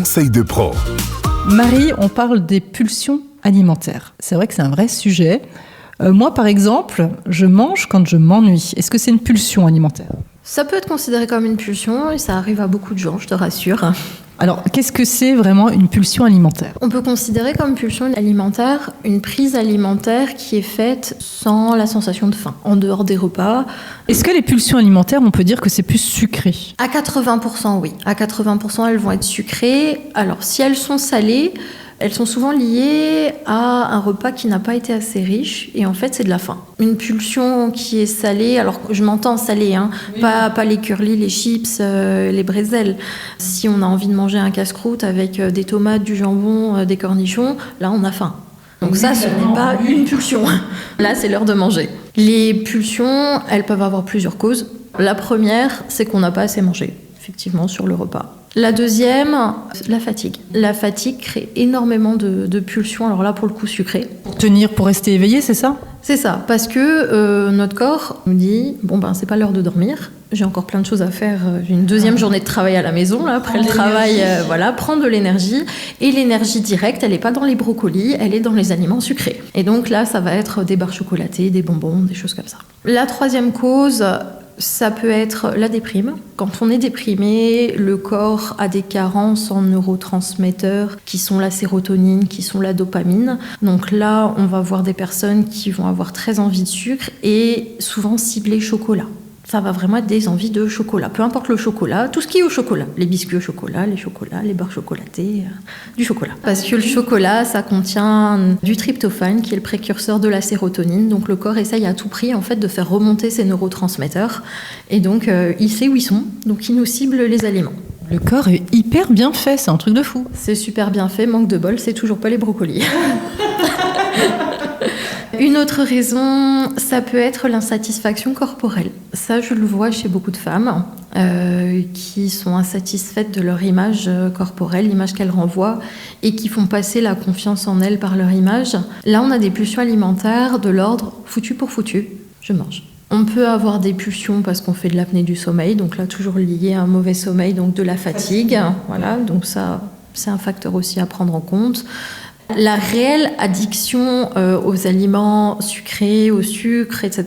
conseils de pro. Marie, on parle des pulsions alimentaires. C'est vrai que c'est un vrai sujet. Moi, par exemple, je mange quand je m'ennuie. Est-ce que c'est une pulsion alimentaire ? Ça peut être considéré comme une pulsion et ça arrive à beaucoup de gens, je te rassure. Alors, qu'est-ce que c'est vraiment une pulsion alimentaire ? On peut considérer comme pulsion alimentaire une prise alimentaire qui est faite sans la sensation de faim, en dehors des repas. Est-ce que les pulsions alimentaires, on peut dire que c'est plus sucré ? À 80%, oui. À 80%, elles vont être sucrées. Alors, si elles sont salées, elles sont souvent liées à un repas qui n'a pas été assez riche et en fait c'est de la faim. Une pulsion qui est salée, alors je m'entends salée, oui. pas les curly, les chips, les bretzels. Si on a envie de manger un casse-croûte avec des tomates, du jambon, des cornichons, là on a faim. Donc ça, ce n'est pas une pulsion. Là, c'est l'heure de manger. Les pulsions, elles peuvent avoir plusieurs causes. La première, c'est qu'on n'a pas assez mangé, effectivement, sur le repas. La deuxième, la fatigue. La fatigue crée énormément de pulsions, alors là pour le coup sucrées. Pour tenir, pour rester éveillé, c'est ça ? C'est ça, parce que notre corps nous dit, c'est pas l'heure de dormir, j'ai encore plein de choses à faire, j'ai une deuxième journée de travail à la maison, là, après le travail, prendre de l'énergie. Et l'énergie directe, elle n'est pas dans les brocolis, elle est dans les aliments sucrés. Et donc là, ça va être des barres chocolatées, des bonbons, des choses comme ça. La troisième cause, ça peut être la déprime. Quand on est déprimé, le corps a des carences en neurotransmetteurs qui sont la sérotonine, qui sont la dopamine. Donc là, on va voir des personnes qui vont avoir très envie de sucre et souvent cibler chocolat. Ça va vraiment être des envies de chocolat. Peu importe le chocolat, tout ce qui est au chocolat. Les biscuits au chocolat, les barres chocolatées, du chocolat. Parce que le chocolat, ça contient du tryptophane, qui est le précurseur de la sérotonine. Donc le corps essaye à tout prix en fait, de faire remonter ses neurotransmetteurs. Et donc, il sait où ils sont. Donc, il nous cible les aliments. Le corps est hyper bien fait, c'est un truc de fou. C'est super bien fait, manque de bol, c'est toujours pas les brocolis. Une autre raison, ça peut être l'insatisfaction corporelle. Ça, je le vois chez beaucoup de femmes qui sont insatisfaites de leur image corporelle, l'image qu'elles renvoient, et qui font passer la confiance en elles par leur image. Là, on a des pulsions alimentaires de l'ordre foutu pour foutu, je mange. On peut avoir des pulsions parce qu'on fait de l'apnée du sommeil, donc là, toujours lié à un mauvais sommeil, donc de la fatigue. Voilà, donc ça, c'est un facteur aussi à prendre en compte. La réelle addiction aux aliments sucrés, au sucre, etc.,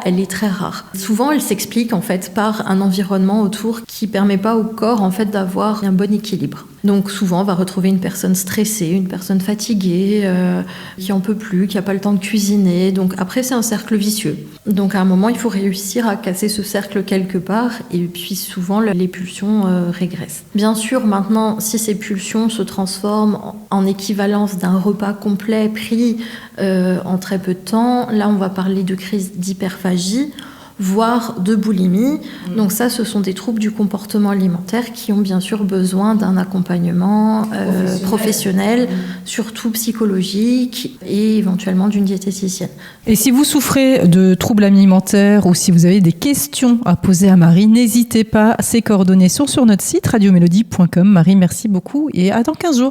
elle est très rare. Souvent, elle s'explique en fait par un environnement autour qui permet pas au corps en fait d'avoir un bon équilibre. Donc souvent, on va retrouver une personne stressée, une personne fatiguée, qui en peut plus, qui a pas le temps de cuisiner. Donc après, c'est un cercle vicieux. Donc à un moment, il faut réussir à casser ce cercle quelque part, et puis souvent, les pulsions régressent. Bien sûr, maintenant, si ces pulsions se transforment en équivalence d'un repas complet pris en très peu de temps, là, on va parler de crise d'hyperphagie, voire de boulimie. Donc ça, ce sont des troubles du comportement alimentaire qui ont bien sûr besoin d'un accompagnement professionnel, surtout psychologique et éventuellement d'une diététicienne. Et si vous souffrez de troubles alimentaires ou si vous avez des questions à poser à Marie, n'hésitez pas, ses coordonnées sont sur notre site radiomélodie.com. Marie, merci beaucoup et à dans 15 jours.